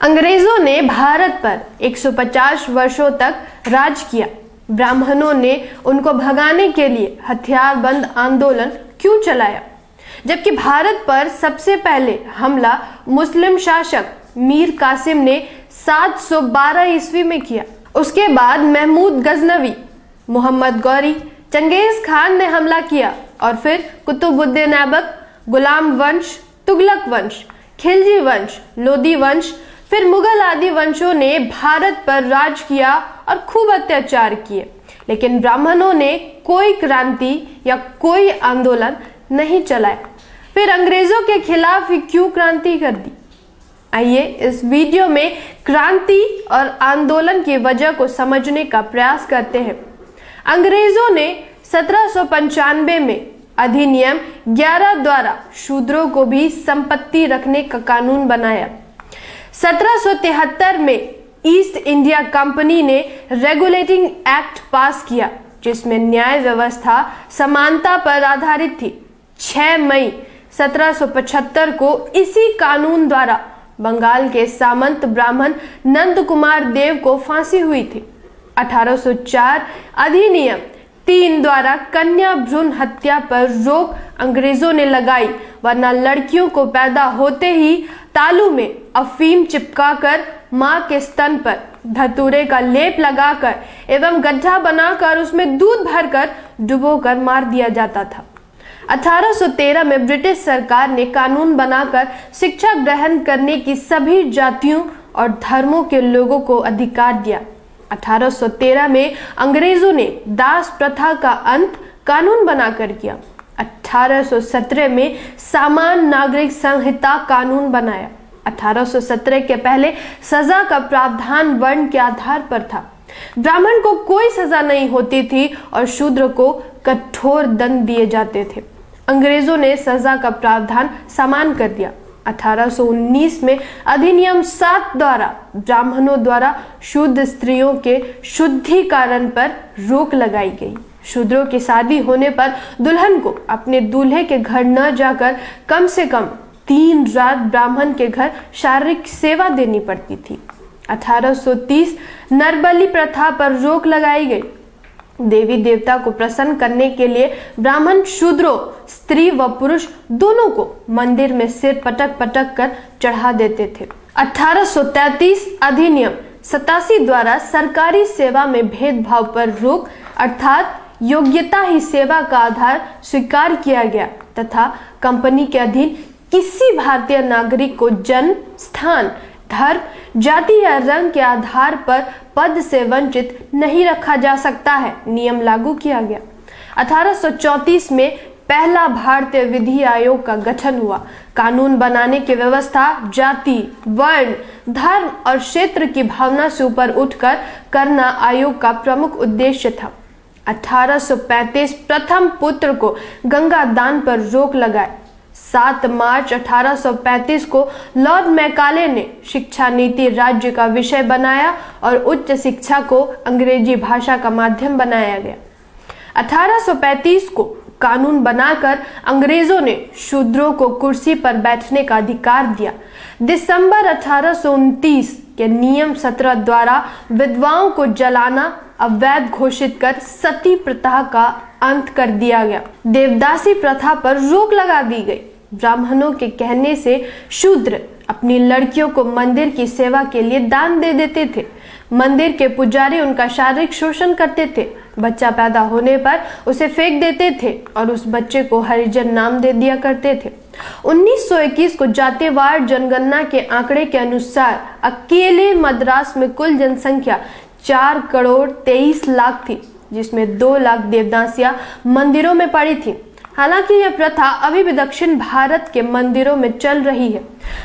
अंग्रेजों ने भारत पर 150 वर्षों तक राज किया। ब्राह्मणों ने उनको भगाने के लिए हथियारबंद आंदोलन क्यों चलाया, जबकि भारत पर सबसे पहले हमला मुस्लिम शासक मीर कासिम ने 712 ईस्वी में किया। उसके बाद महमूद गजनवी, मोहम्मद गौरी, चंगेज खान ने हमला किया और फिर कुतुबुद्दीन ऐबक, गुलाम वंश, तुगलक वंश, खिलजी वंश, लोदी वंश, फिर मुगल आदि वंशों ने भारत पर राज किया और खूब अत्याचार किए, लेकिन ब्राह्मणों ने कोई क्रांति या कोई आंदोलन नहीं चलाया। फिर अंग्रेजों के खिलाफ ही क्यों क्रांति कर दी? आइए इस वीडियो में क्रांति और आंदोलन की वजह को समझने का प्रयास करते हैं। अंग्रेजों ने 1795 में अधिनियम 11 द्वारा शूद्रों को भी संपत्ति रखने का कानून बनाया। 1773 में ईस्ट इंडिया कंपनी ने रेगुलेटिंग एक्ट पास किया, जिसमें न्याय व्यवस्था समानता पर आधारित थी। 6 मई 1775 को इसी कानून द्वारा बंगाल के सामंत ब्राह्मण नंद कुमार देव को फांसी हुई थी। 1804 अधिनियम 3 द्वारा कन्या भ्रूण हत्या पर रोक अंग्रेजों ने लगाई, वरना लड़कियों को पैदा होते ही तालू में अफीम चिपकाकर मां के स्तन पर धतूरे का लेप लगाकर एवं गड्ढा बनाकर उसमें दूध भरकर डुबोकर मार दिया जाता था। 1813 में ब्रिटिश सरकार ने कानून बनाकर शिक्षा ग्रहण करने की सभी जातियों और धर्मों के लोगों को अधिकार दिया। 1813 में अंग्रेजों ने दास प्रथा का अंत कानून बनाकर किया। 1817 में सामान्य नागरिक संहिता कानून बनाया। 1817 के पहले सजा का प्रावधान वर्ण के आधार पर था। ब्राह्मण को कोई सजा नहीं होती थी और शूद्र को कठोर दंड दिए जाते थे। अंग्रेजों ने सजा का प्रावधान समान कर दिया। 1819 में अधिनियम 7 द्वारा ब्राह्मणों द्वारा शुद्ध स्त्रियों के शुद्धिकरण पर रोक लगाई गई। शूद्रों की शादी होने पर दुल्हन को अपने दूल्हे के घर न जाकर कम से कम 3 रात ब्राह्मण के घर शारीरिक सेवा देनी पड़ती थी। 1830 नरबलि प्रथा पर रोक लगाई गई। देवी देवता को प्रसन्न करने के लिए ब्राह्मण शूद्रों, स्त्री व पुरुष दोनों को मंदिर में सिर पटक पटक कर चढ़ा देते थे। 1833 अधिनियम 87 द्वारा सरकारी सेवा में भेदभाव पर रोक अर्थात योग्यता ही सेवा का आधार स्वीकार किया गया तथा कंपनी के अधीन किसी भारतीय नागरिक को जन्म, स्थान, धर्म, जाति या रंग के आधार पर पद से वंचित नहीं रखा जा सकता है नियम लागू किया गया। 1834 में पहला भारतीय विधि आयोग का गठन हुआ। कानून बनाने की व्यवस्था जाति, वर्ण, धर्म और क्षेत्र की भावना से ऊपर उठकर करना आयोग का प्रमुख उद्देश्य था। 1835 प्रथम पुत्र को गंगा दान पर रोक लगाए। 7 मार्च 1835 को लॉर्ड मैकाले ने शिक्षा नीति राज्य का विषय बनाया और उच्च शिक्षा को अंग्रेजी भाषा का माध्यम बनाया गया। 1835 को कानून बनाकर अंग्रेजों ने शूद्रों को कुर्सी पर बैठने का अधिकार दिया। दिसंबर 1829 के नियम 17 द्वारा विधवाओं को जलाना अवैध घोषित कर सती प्रथा का अंत कर दिया गया। देवदासी प्रथा पर रोक लगा दी गई। ब्राह्मणों के कहने से शूद्र अपनी लड़कियों को मंदिर की सेवा के लिए दान दे देते थे। मंदिर के पुजारी उनका शारीरिक शोषण करते थे। बच्चा पैदा होने पर उसे फेंक देते थे और उस बच्चे को हरिजन नाम दे दिया करते थे। 1921 को जातिवार जनगणना के आंकड़े के अनुसार अकेले मद्रास में कुल जनसंख्या 4 करोड़ 23 लाख थी, जिसमें 2 लाख देवदासियां मंदिरों में पड़ी थी। हालांकि यह प्रथा अभी भी दक्षिण भारत के मंदिरों में चल रही है।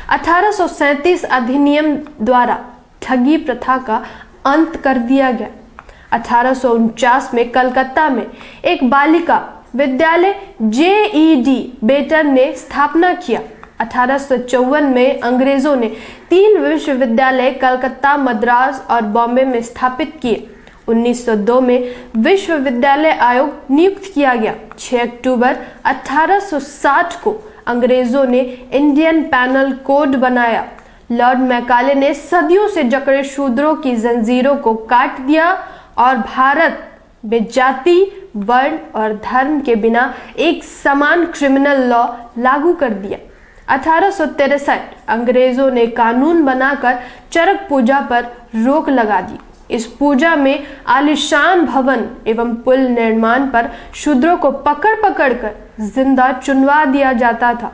1837 अधिनियम द्वारा ठगी प्रथा का अंत कर दिया गया। 1849 में कलकत्ता में एक बालिका विद्यालय JED बेटन ने स्थापना किया। 1854 में अंग्रेजों ने 3 विश्वविद्यालय कलकत्ता, मद्रास और बॉम्बे में स्थापित किए। 1902 में विश्वविद्यालय आयोग नियुक्त किया गया। 6 अक्टूबर 1860 को अंग्रेजों ने इंडियन पैनल कोड बनाया। लॉर्ड मैकाले ने सदियों से जकड़े शूद्रों की जंजीरों को काट दिया और भारत में जाति, वर्ण और धर्म के बिना एक समान क्रिमिनल लॉ लागू कर दिया। 1863 अंग्रेजों ने कानून बनाकर चरक पूजा पर रोक लगा दी। इस पूजा में आलीशान भवन एवं पुल निर्माण पर शूद्रों को पकड़ पकड़ कर जिंदा चुनवा दिया जाता था।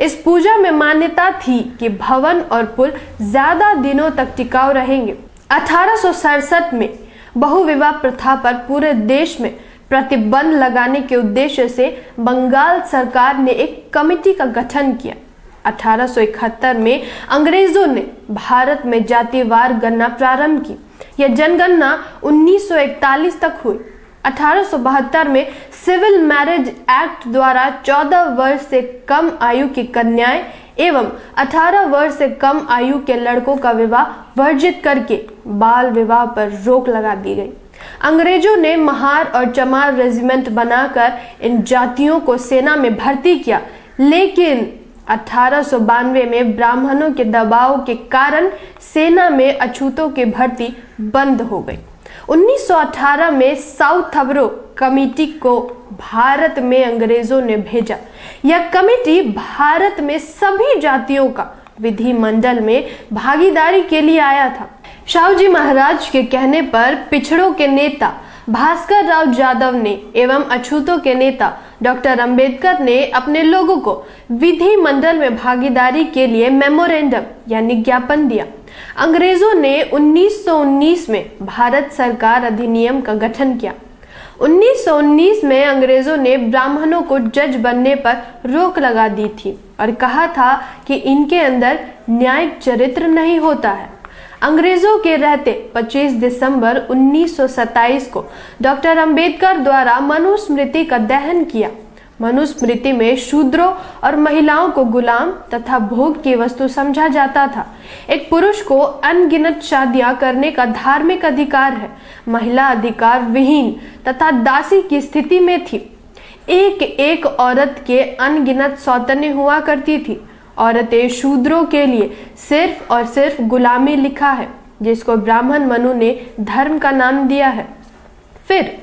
इस पूजा में मान्यता थी कि भवन और पुल ज्यादा दिनों तक टिकाऊ रहेंगे। 1867 में बहुविवाह प्रथा पर पूरे देश में प्रतिबंध लगाने के उद्देश्य से बंगाल सरकार ने एक कमेटी का गठन किया। 1871 में अंग्रेजों ने भारत में जातिवार गणना प्रारंभ की। यह जनगणना 1941 तक हुई। 1872 में सिविल मैरिज एक्ट द्वारा 14 वर्ष से कम आयु की कन्याएं एवं 18 वर्ष से कम आयु के लड़कों का विवाह वर्जित करके बाल विवाह पर रोक लगा दी गई। अंग्रेजों ने महार और चमार रेजिमेंट बनाकर इन जातियों को सेना में भर्ती किया, लेकिन 1892 में ब्राह्मणों के दबाव के कारण सेना में अछूतों की भर्ती बंद हो गई। 1918 में साउथबरो कमेटी को भारत में अंग्रेजों ने भेजा। यह कमेटी भारत में सभी जातियों का विधिमंडल में भागीदारी के लिए आया था। शाहूजी महाराज के कहने पर पिछड़ों के नेता भास्कर राव जादव ने एवं अछूतों के नेता डॉक्टर अंबेडकर ने अपने लोगों को विधिमंडल में भागीदारी के लिए मेमोरेंडम यानी ज्ञापन दिया। अंग्रेजों ने 1919 में भारत सरकार अधिनियम का गठन किया। 1919 में अंग्रेजों ने ब्राह्मणों को जज बनने पर रोक लगा दी थी और कहा था कि इनके अंदर न्यायिक चरित्र नहीं होता है। अंग्रेजों के रहते 25 दिसंबर 1927 को डॉक्टर अंबेडकर द्वारा मनुस्मृति का दहन किया। मनुस्मृति में शूद्रों और महिलाओं को गुलाम तथा भोग की वस्तु समझा जाता था। एक पुरुष को अनगिनत शादियां करने का धार्मिक अधिकार है। महिला अधिकार विहीन तथा दासी की स्थिति में थी। एक एक औरत के अनगिनत सौतने हुआ करती थी। औरतें शूद्रों के लिए सिर्फ और सिर्फ गुलामी लिखा है, जिसको ब्राह्मण मनु ने धर्म का नाम दिया है। फिर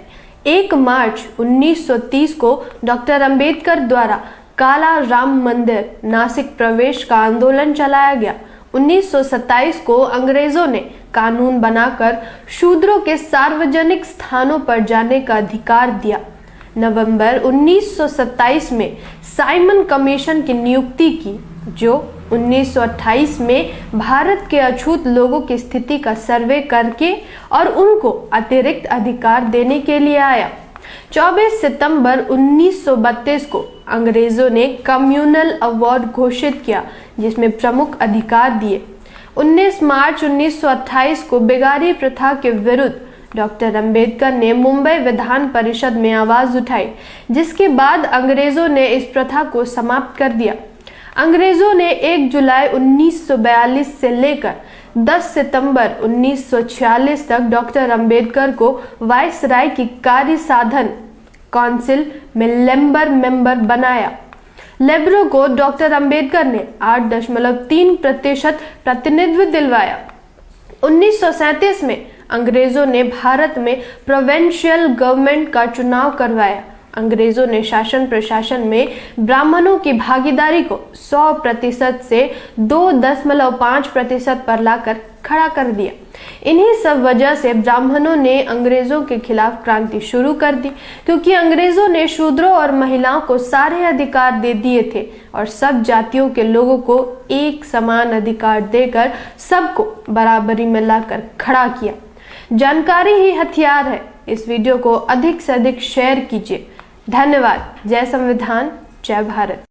1 मार्च 1930 को डॉक्टर अंबेडकर द्वारा काला राम मंदिर नासिक प्रवेश का आंदोलन चलाया गया। 1927 को अंग्रेजों ने कानून बनाकर शूद्रों के सार्वजनिक स्थानों पर जाने का अधिकार दिया। नवंबर 1927 में साइमन कमीशन की नियुक्ति की, जो 1928 में भारत के अछूत लोगों की स्थिति का सर्वे करके और उनको अतिरिक्त अधिकार देने के लिए आया। 24 सितंबर 1932 को अंग्रेजों ने कम्युनल अवार्ड घोषित किया, जिसमें प्रमुख अधिकार दिए। 19 मार्च 1928 को बेगारी प्रथा के विरुद्ध डॉक्टर अंबेडकर ने मुंबई विधान परिषद में आवाज उठाई, जिसके बाद अंग्रेजों ने इस प्रथा को समाप्त कर दिया। अंग्रेजों ने 1 जुलाई 1942 से लेकर 10 सितंबर 1946 तक डॉक्टर अंबेडकर को वायसराय की कार्य साधन काउंसिल में लेबर मेंबर बनाया। लेबरों को डॉक्टर अंबेडकर ने 8.3% प्रतिनिधित्व दिलवाया। 1937 में अंग्रेजों ने भारत में प्रोविंशियल गवर्नमेंट का चुनाव करवाया। अंग्रेजों ने शासन प्रशासन में ब्राह्मणों की भागीदारी को 100% से 2.5% पर लाकर खड़ा कर दिया। इन्हीं सब वजह से ब्राह्मणों ने अंग्रेजों के खिलाफ क्रांति शुरू कर दी, क्योंकि अंग्रेजों ने शूद्रों और महिलाओं को सारे अधिकार दे दिए थे और सब जातियों के लोगों को एक समान अधिकार देकर सबको बराबरी में लाकर खड़ा किया। जानकारी ही हथियार है। इस वीडियो को अधिक से अधिक शेयर कीजिए। धन्यवाद। जय संविधान, जय भारत।